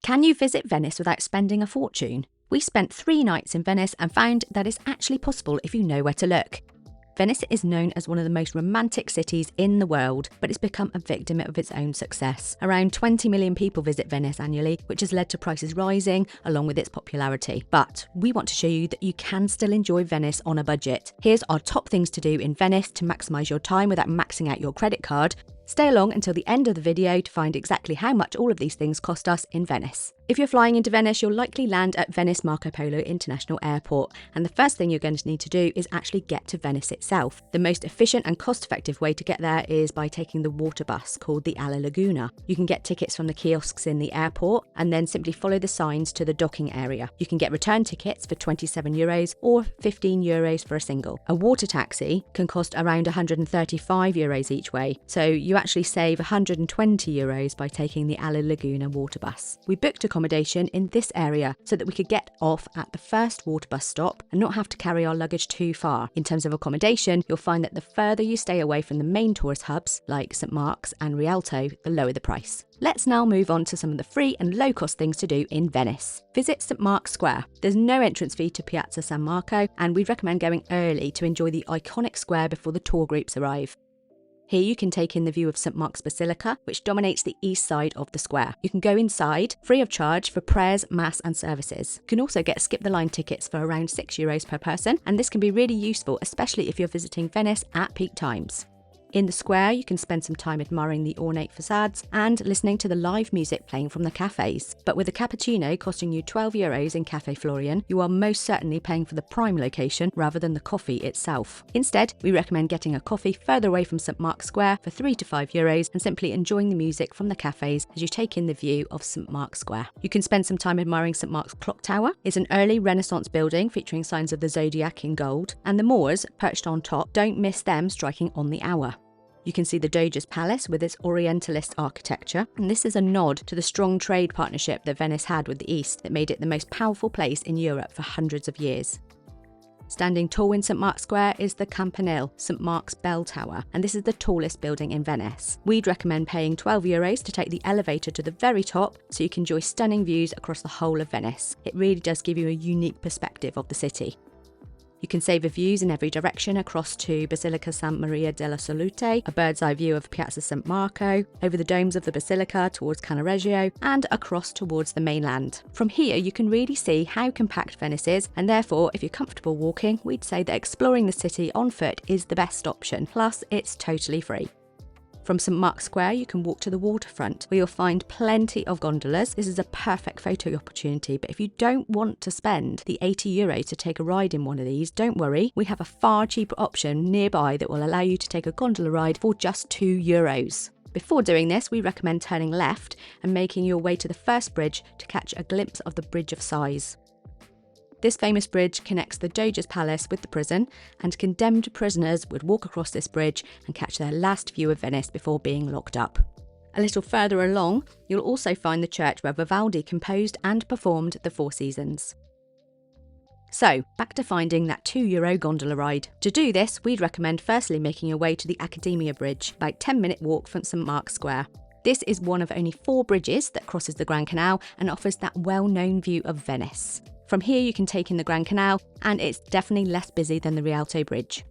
Can you visit Venice without spending a fortune? We spent 3 nights in Venice and found that it's actually possible if you know where to look. Venice is known as one of the most romantic cities in the world, but it's become a victim of its own success. Around 20 million people visit Venice annually, which has led to prices rising along with its popularity. But we want to show you that you can still enjoy Venice on a budget. Here's our top things to do in Venice to maximise your time without maxing out your credit card. Stay along until the end of the video to find exactly how much all of these things cost us in Venice. If you're flying into Venice, you'll likely land at Venice Marco Polo International Airport, and the first thing you're going to need to do is actually get to Venice itself. The most efficient and cost-effective way to get there is by taking the water bus called the Alla Laguna. You can get tickets from the kiosks in the airport and then simply follow the signs to the docking area. You can get return tickets for €27 or €15 for a single. A water taxi can cost around €135 each way, so you actually save €120 by taking the Alla Laguna water bus. We booked accommodation in this area so that we could get off at the first water bus stop and not have to carry our luggage too far. In terms of accommodation, you'll find that the further you stay away from the main tourist hubs like St Mark's and Rialto, the lower the price. Let's now move on to some of the free and low-cost things to do in Venice. Visit St Mark's Square. There's no entrance fee to Piazza San Marco, and we'd recommend going early to enjoy the iconic square before the tour groups arrive. Here you can take in the view of St Mark's Basilica, which dominates the east side of the square. You can go inside, free of charge, for prayers, mass and services. You can also get skip-the-line tickets for around €6 per person, and this can be really useful, especially if you're visiting Venice at peak times. In the square, you can spend some time admiring the ornate facades and listening to the live music playing from the cafes. But with a cappuccino costing you €12 in Cafe Florian, you are most certainly paying for the prime location rather than the coffee itself. Instead, we recommend getting a coffee further away from St Mark's Square for €3 to €5 and simply enjoying the music from the cafes as you take in the view of St Mark's Square. You can spend some time admiring St Mark's Clock Tower. It's an early Renaissance building featuring signs of the zodiac in gold, and the Moors, perched on top, don't miss them striking on the hour. You can see the Doge's Palace with its Orientalist architecture, and this is a nod to the strong trade partnership that Venice had with the East that made it the most powerful place in Europe for hundreds of years. Standing tall in St Mark's Square is the Campanile, St Mark's Bell Tower, and this is the tallest building in Venice. We'd recommend paying €12 to take the elevator to the very top so you can enjoy stunning views across the whole of Venice. It really does give you a unique perspective of the city. You can savour views in every direction across to Basilica Santa Maria della Salute, a bird's eye view of Piazza San Marco, over the domes of the Basilica towards Cannaregio, and across towards the mainland. From here, you can really see how compact Venice is, and therefore, if you're comfortable walking, we'd say that exploring the city on foot is the best option. Plus, it's totally free. From St Mark's Square, you can walk to the waterfront, where you'll find plenty of gondolas. This is a perfect photo opportunity, but if you don't want to spend the €80 to take a ride in one of these, don't worry. We have a far cheaper option nearby that will allow you to take a gondola ride for just €2. Before doing this, we recommend turning left and making your way to the first bridge to catch a glimpse of the Bridge of Sighs. This famous bridge connects the Doge's Palace with the prison, and condemned prisoners would walk across this bridge and catch their last view of Venice before being locked up. A little further along, you'll also find the church where Vivaldi composed and performed the Four Seasons. So, back to finding that €2 gondola ride. To do this, we'd recommend firstly making your way to the Accademia Bridge, about 10-minute walk from St Mark's Square. This is one of only 4 bridges that crosses the Grand Canal and offers that well-known view of Venice. From here you can take in the Grand Canal, and it's definitely less busy than the Rialto Bridge.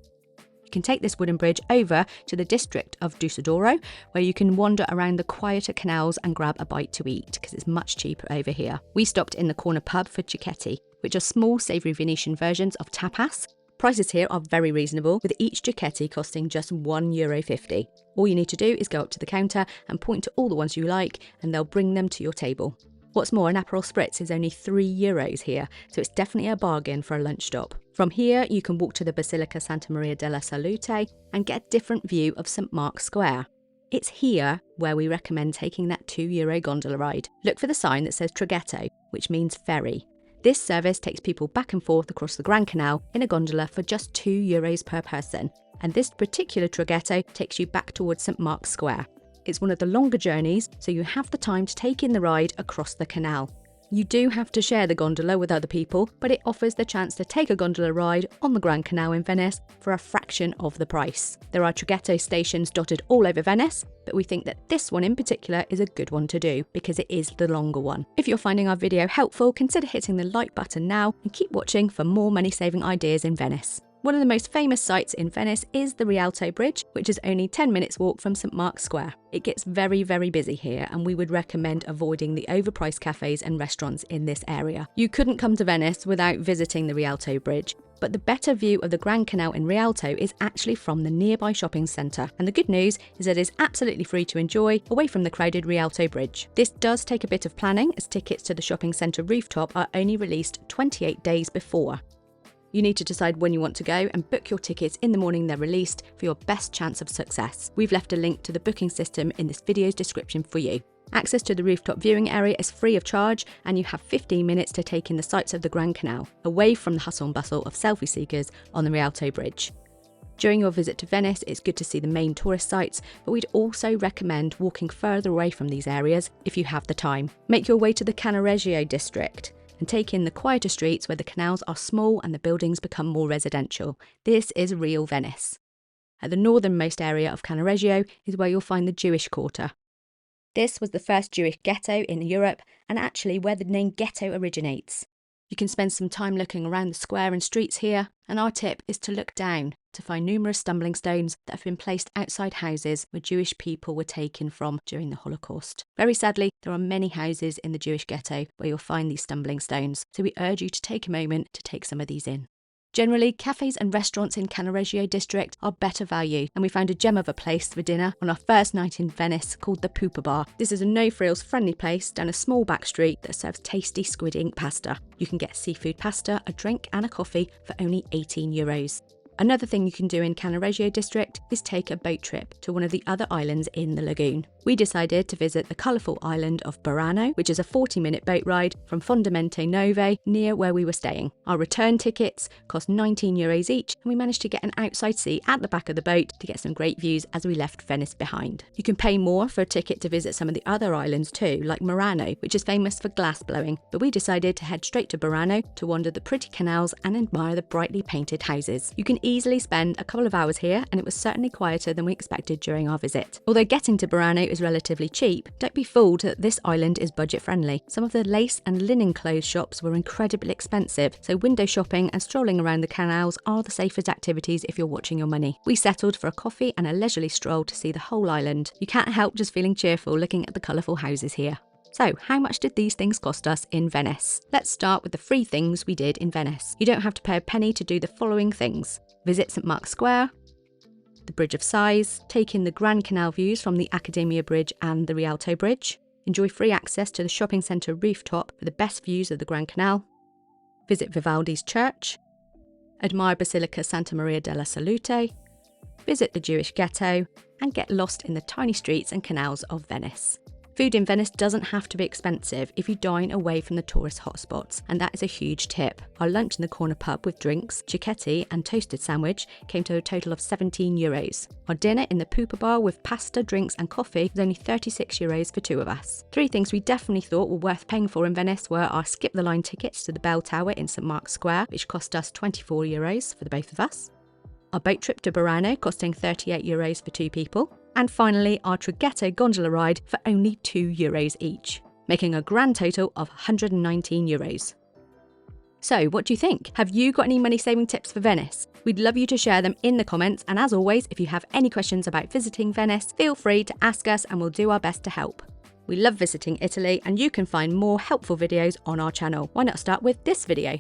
You can take this wooden bridge over to the district of Dusodoro, where you can wander around the quieter canals and grab a bite to eat, because it's much cheaper over here. We stopped in the corner pub for cicchetti, which are small savoury Venetian versions of tapas. Prices here are very reasonable, with each cicchetti costing just €1.50. All you need to do is go up to the counter and point to all the ones you like, and they'll bring them to your table. What's more, an Aperol Spritz is only €3 here, so it's definitely a bargain for a lunch stop. From here, you can walk to the Basilica Santa Maria della Salute and get a different view of St Mark's Square. It's here where we recommend taking that €2 gondola ride. Look for the sign that says traghetto, which means ferry. This service takes people back and forth across the Grand Canal in a gondola for just €2 per person, and this particular traghetto takes you back towards St Mark's Square. It's one of the longer journeys, so you have the time to take in the ride across the canal. You do have to share the gondola with other people, but it offers the chance to take a gondola ride on the Grand Canal in Venice for a fraction of the price. There are traghetto stations dotted all over Venice, but we think that this one in particular is a good one to do because it is the longer one. If you're finding our video helpful, consider hitting the like button now and keep watching for more money-saving ideas in Venice. One of the most famous sites in Venice is the Rialto Bridge, which is only 10 minutes walk from St Mark's Square. It gets very, very busy here, and we would recommend avoiding the overpriced cafes and restaurants in this area. You couldn't come to Venice without visiting the Rialto Bridge, but the better view of the Grand Canal in Rialto is actually from the nearby shopping centre, and the good news is that it is absolutely free to enjoy away from the crowded Rialto Bridge. This does take a bit of planning, as tickets to the shopping centre rooftop are only released 28 days before. You need to decide when you want to go and book your tickets in the morning they're released for your best chance of success. We've left a link to the booking system in this video's description for you. Access to the rooftop viewing area is free of charge, and you have 15 minutes to take in the sights of the Grand Canal, away from the hustle and bustle of selfie seekers on the Rialto Bridge. During your visit to Venice, it's good to see the main tourist sites, but we'd also recommend walking further away from these areas if you have the time. Make your way to the Cannaregio district and take in the quieter streets where the canals are small and the buildings become more residential. This is real Venice. At the northernmost area of Cannaregio is where you'll find the Jewish quarter. This was the first Jewish ghetto in Europe, and actually where the name ghetto originates. You can spend some time looking around the square and streets here, and our tip is to look down to find numerous stumbling stones that have been placed outside houses where Jewish people were taken from during the Holocaust. Very sadly, there are many houses in the Jewish ghetto where you'll find these stumbling stones, so we urge you to take a moment to take some of these in. Generally, cafes and restaurants in Cannaregio district are better value, and we found a gem of a place for dinner on our first night in Venice called the Pupa Bar. This is a no-frills friendly place down a small back street that serves tasty squid ink pasta. You can get seafood pasta, a drink and a coffee for only €18. Another thing you can do in Cannaregio district is take a boat trip to one of the other islands in the lagoon. We decided to visit the colourful island of Burano, which is a 40-minute boat ride from Fondamente Nove near where we were staying. Our return tickets cost €19 each, and we managed to get an outside seat at the back of the boat to get some great views as we left Venice behind. You can pay more for a ticket to visit some of the other islands too, like Murano, which is famous for glass blowing, but we decided to head straight to Burano to wander the pretty canals and admire the brightly painted houses. You can easily spend a couple of hours here, and it was certainly quieter than we expected during our visit. Although getting to Burano is relatively cheap, don't be fooled that this island is budget friendly. Some of the lace and linen clothes shops were incredibly expensive, so window shopping and strolling around the canals are the safest activities if you're watching your money. We settled for a coffee and a leisurely stroll to see the whole island. You can't help just feeling cheerful looking at the colourful houses here. So, how much did these things cost us in Venice? Let's start with the free things we did in Venice. You don't have to pay a penny to do the following things. Visit St Mark's Square, the Bridge of Sighs, take in the Grand Canal views from the Accademia Bridge and the Rialto Bridge, enjoy free access to the shopping centre rooftop for the best views of the Grand Canal, visit Vivaldi's church, admire Basilica Santa Maria della Salute, visit the Jewish ghetto, and get lost in the tiny streets and canals of Venice. Food in Venice doesn't have to be expensive if you dine away from the tourist hotspots, and that is a huge tip. Our lunch in the corner pub with drinks, cicchetti and toasted sandwich came to a total of €17. Our dinner in the Pupa Bar with pasta, drinks and coffee was only €36 for two of us. Three things we definitely thought were worth paying for in Venice were our skip-the-line tickets to the Bell Tower in St Mark's Square, which cost us €24 for the both of us, our boat trip to Burano costing €38 for two people, and finally our traghetto gondola ride for only €2 each, making a grand total of €119. So what do you think? Have you got any money saving tips for Venice? We'd love you to share them in the comments, and as always, if you have any questions about visiting Venice, feel free to ask us and we'll do our best to help. We love visiting Italy, and you can find more helpful videos on our channel. Why not start with this video?